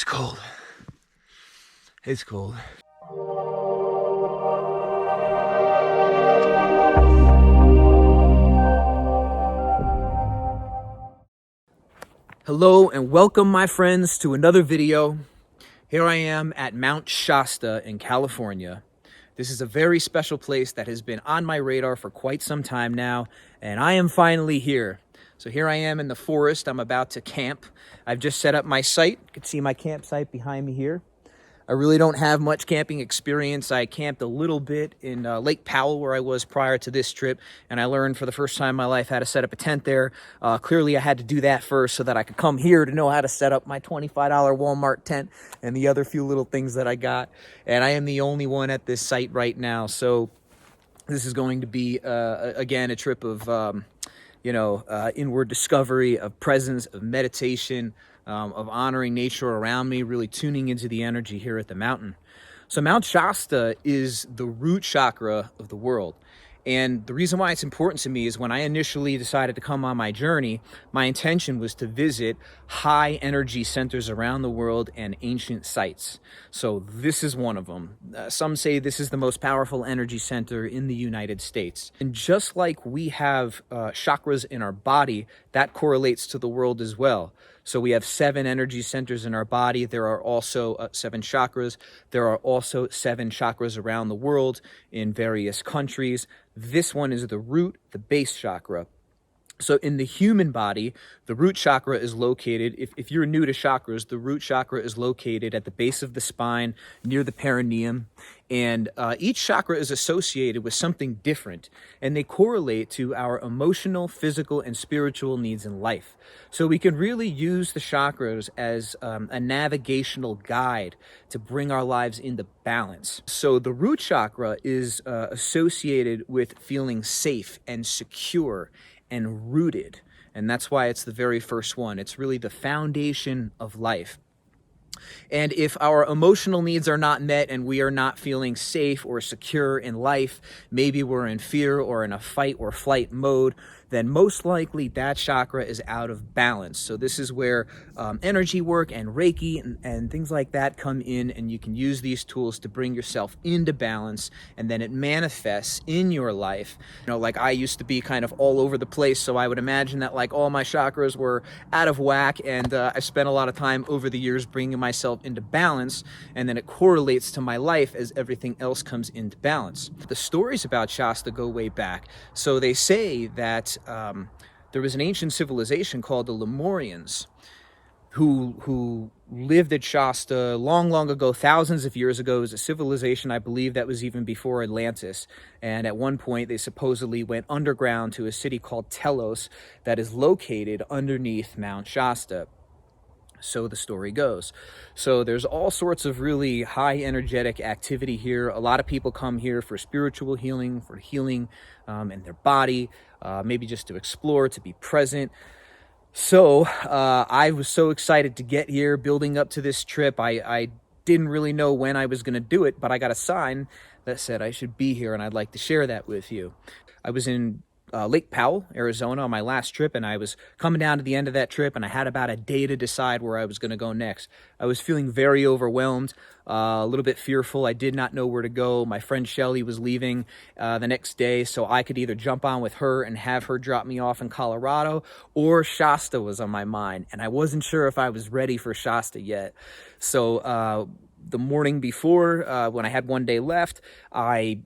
It's cold. It's cold. Hello and welcome, my friends, to another video. Here I am at Mount Shasta in California. This is a very special place that has been on my radar for quite some time now, and I am finally here. So here I am in the forest. I'm about to camp. I've just set up my site. You can see my campsite behind me here. I really don't have much camping experience. I camped a little bit in Lake Powell, where I was prior to this trip, and I learned for the first time in my life how to set up a tent there. Clearly, I had to do that first so that I could come here to know how to set up my $25 Walmart tent and the other few little things that I got. And I am the only one at this site right now, so this is going to be, again, a trip of, inward discovery, of presence, of meditation, of honoring nature around me, really tuning into the energy here at the mountain. So Mount Shasta is the root chakra of the world. And the reason why it's important to me is when I initially decided to come on my journey, my intention was to visit high energy centers around the world and ancient sites. So this is one of them. Some say this is the most powerful energy center in the United States. And just like we have chakras in our body, that correlates to the world as well. So we have 7 energy centers in our body. There are also 7 chakras. There are also 7 chakras around the world in various countries. This one is the root, the base chakra. So in the human body, the root chakra is located, if you're new to chakras, the root chakra is located at the base of the spine, near the perineum. And each chakra is associated with something different, and they correlate to our emotional, physical, and spiritual needs in life. So we can really use the chakras as a navigational guide to bring our lives into balance. So the root chakra is associated with feeling safe and secure and rooted. And that's why it's the very first one. It's really the foundation of life. And if our emotional needs are not met and we are not feeling safe or secure in life, maybe we're in fear or in a fight or flight mode, then most likely that chakra is out of balance. So this is where energy work and Reiki and things like that come in, and you can use these tools to bring yourself into balance, and then it manifests in your life. Like I used to be kind of all over the place, so I would imagine that like all my chakras were out of whack, and I spent a lot of time over the years bringing myself into balance, and then it correlates to my life as everything else comes into balance. The stories about Shasta go way back. So they say that there was an ancient civilization called the Lemurians who lived at Shasta long ago, thousands of years ago. It was a civilization, I believe, that was even before Atlantis. And at one point, they supposedly went underground to a city called Telos that is located underneath Mount Shasta. So the story goes. So there's all sorts of really high energetic activity here. A lot of people come here for spiritual healing, for healing in their body, maybe just to explore, to be present. So I was so excited to get here, building up to this trip. I didn't really know when I was going to do it, but I got a sign that said I should be here, and I'd like to share that with you. I was in Lake Powell, Arizona on my last trip, and I was coming down to the end of that trip, and I had about a day to decide where I was going to go next. I was feeling very overwhelmed, a little bit fearful. I did not know where to go. My friend Shelly was leaving the next day, so I could either jump on with her and have her drop me off in Colorado, or Shasta was on my mind, and I wasn't sure if I was ready for Shasta yet. So the morning before, when I had one day left, I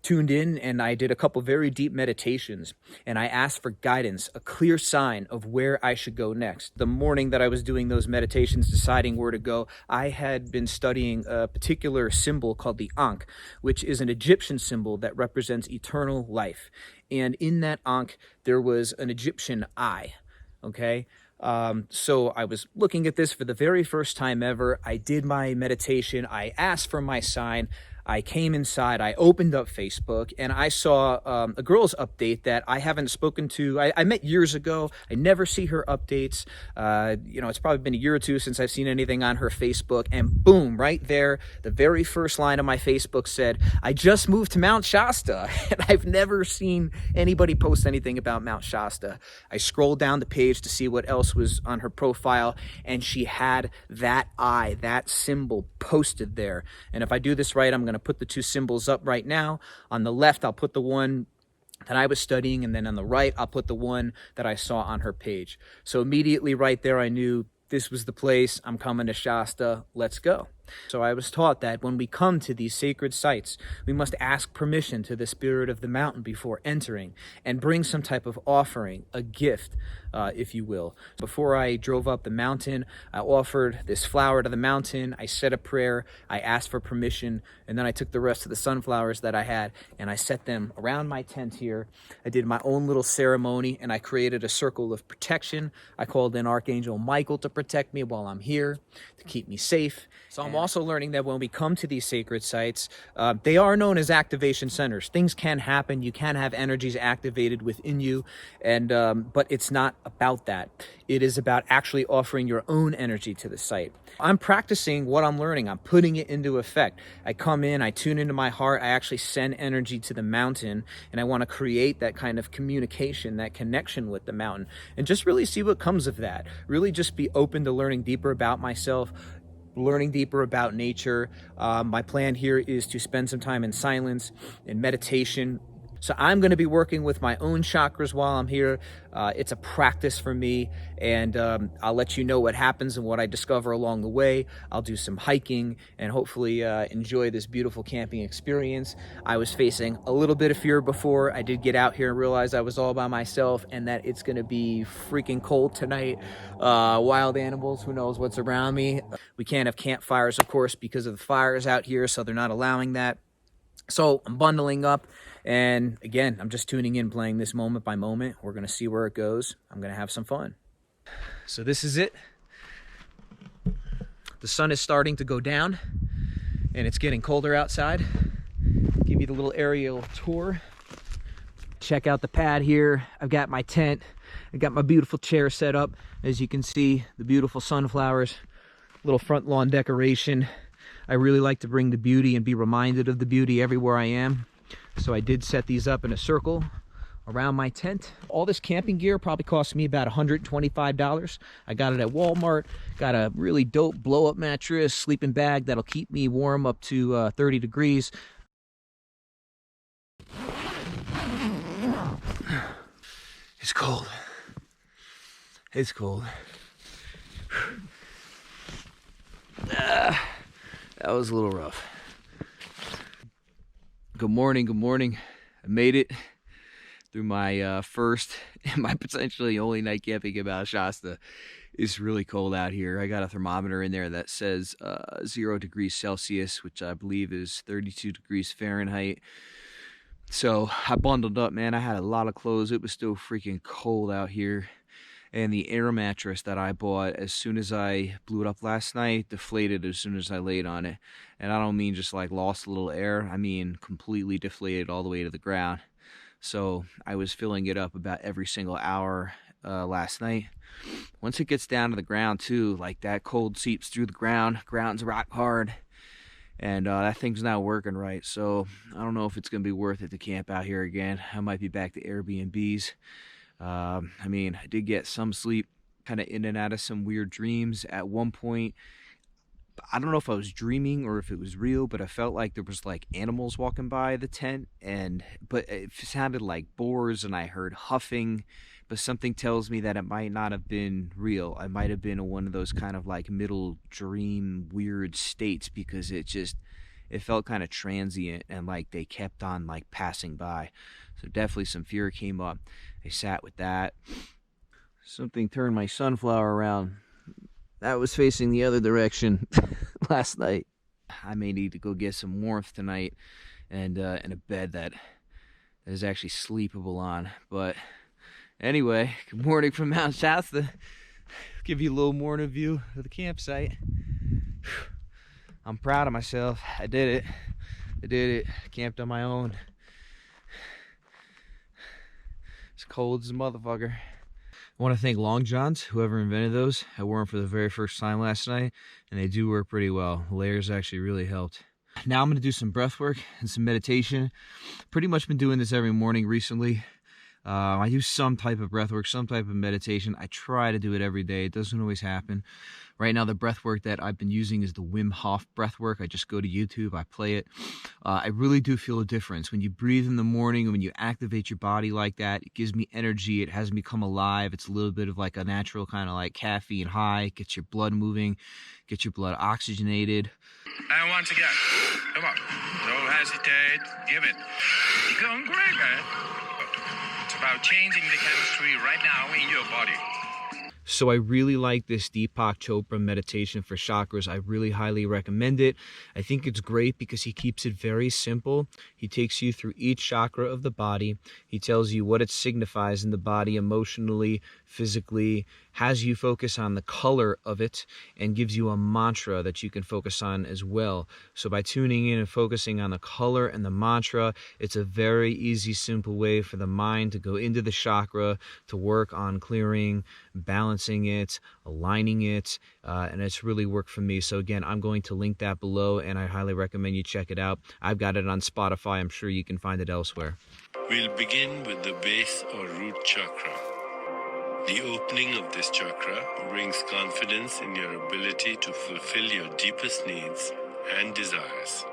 tuned in and I did a couple very deep meditations, and I asked for guidance, a clear sign of where I should go next. The morning that I was doing those meditations, deciding where to go, I had been studying a particular symbol called the Ankh, which is an Egyptian symbol that represents eternal life. And in that Ankh, there was an Egyptian eye, okay? So I was looking at this for the very first time ever. I did my meditation. I asked for my sign. I came inside, I opened up Facebook, and I saw a girl's update that I haven't spoken to. I met years ago. I never see her updates. You know, it's probably been a year or two since I've seen anything on her Facebook, and boom, right there, the very first line of my Facebook said, I just moved to Mount Shasta, and I've never seen anybody post anything about Mount Shasta. I scrolled down the page to see what else was on her profile, and she had that eye, that symbol posted there. And if I do this right, I'm going to put the two symbols up right now. On the left, I'll put the one that I was studying, and then on the right, I'll put the one that I saw on her page. So immediately right there, I knew this was the place. I'm coming to Shasta. Let's go. So I was taught that when we come to these sacred sites, we must ask permission to the spirit of the mountain before entering and bring some type of offering, a gift, if you will. Before I drove up the mountain, I offered this flower to the mountain. I said a prayer. I asked for permission, and then I took the rest of the sunflowers that I had and I set them around my tent here. I did my own little ceremony, and I created a circle of protection. I called in Archangel Michael to protect me while I'm here, to keep me safe. So I'm also learning that when we come to these sacred sites, they are known as activation centers. Things can happen. You can have energies activated within you, and but it's not about that. It is about actually offering your own energy to the site. I'm practicing what I'm learning. I'm putting it into effect. I come in, I tune into my heart, I actually send energy to the mountain, and I want to create that kind of communication, that connection with the mountain, and just really see what comes of that. Really just be open to learning deeper about myself, learning deeper about nature. My plan here is to spend some time in silence, in meditation. So I'm going to be working with my own chakras while I'm here. It's a practice for me, and I'll let you know what happens and what I discover along the way. I'll do some hiking and hopefully enjoy this beautiful camping experience. I was facing a little bit of fear before. I did get out here and realize I was all by myself and that it's going to be freaking cold tonight. Wild animals, who knows what's around me. We can't have campfires, of course, because of the fires out here, so they're not allowing that. So I'm bundling up, and again, I'm just tuning in, playing this moment by moment. We're going to see where it goes. I'm going to have some fun. So this is it. The sun is starting to go down, and it's getting colder outside. Give you the little aerial tour. Check out the pad here. I've got my tent. I got my beautiful chair set up. As you can see, the beautiful sunflowers, little front lawn decoration. I really like to bring the beauty and be reminded of the beauty everywhere I am. So I did set these up in a circle around my tent. All this camping gear probably cost me about $125. I got it at Walmart. Got a really dope blow-up mattress, sleeping bag that'll keep me warm up to 30 degrees. It's cold. It's cold. That was a little rough. Good morning, good morning. I made it through my first and my potentially only night camping in Mount Shasta. It's really cold out here. I got a thermometer in there that says 0 degrees Celsius, which I believe is 32 degrees Fahrenheit. So I bundled up, man. I had a lot of clothes. It was still freaking cold out here. And the air mattress that I bought, as soon as I blew it up last night, deflated as soon as I laid on it. And I don't mean just like lost a little air. I mean completely deflated all the way to the ground. So I was filling it up about every single hour last night. Once it gets down to the ground too, like that cold seeps through the ground. Ground's rock hard. And that thing's not working right. So I don't know if it's going to be worth it to camp out here again. I might be back to Airbnbs. I mean, I did get some sleep, kind of in and out of some weird dreams at one point. I don't know if I was dreaming or if it was real, but I felt like there was like animals walking by the tent, but it sounded like boars, and I heard huffing, but something tells me that it might not have been real. I might have been in one of those kind of like middle dream weird states, because it felt kind of transient and like they kept on like passing by. So definitely some fear came up. I sat with that. Something turned my sunflower around. That was facing the other direction last night. I may need to go get some warmth tonight, and in a bed that is actually sleepable on. But anyway, good morning from Mount Shasta. Give you a little morning view of the campsite. I'm proud of myself. I did it. I did it. Camped on my own. It's cold as a motherfucker. I want to thank Long Johns, whoever invented those. I wore them for the very first time last night, and they do work pretty well. The layers actually really helped. Now I'm going to do some breath work and some meditation. Pretty much been doing this every morning recently. I do some type of breath work, some type of meditation. I try to do it every day. It doesn't always happen. Right now, the breath work that I've been using is the Wim Hof breath work. I just go to YouTube, I play it. I really do feel a difference. When you breathe in the morning, when you activate your body like that, it gives me energy. It has me come alive. It's a little bit of like a natural kind of like caffeine high. Gets your blood moving, gets your blood oxygenated. And once again, come on, don't hesitate, give it. You're going great, man. It's about changing the chemistry right now in your body. So I really like this Deepak Chopra meditation for chakras. I really highly recommend it. I think it's great because he keeps it very simple. He takes you through each chakra of the body. He tells you what it signifies in the body emotionally, physically, has you focus on the color of it, and gives you a mantra that you can focus on as well. So by tuning in and focusing on the color and the mantra, it's a very easy, simple way for the mind to go into the chakra, to work on clearing, balancing it, aligning it, and it's really worked for me. So again, I'm going to link that below, and I highly recommend you check it out. I've got it on Spotify. I'm sure you can find it elsewhere. We'll begin with the base or root chakra. The opening of this chakra brings confidence in your ability to fulfill your deepest needs and desires.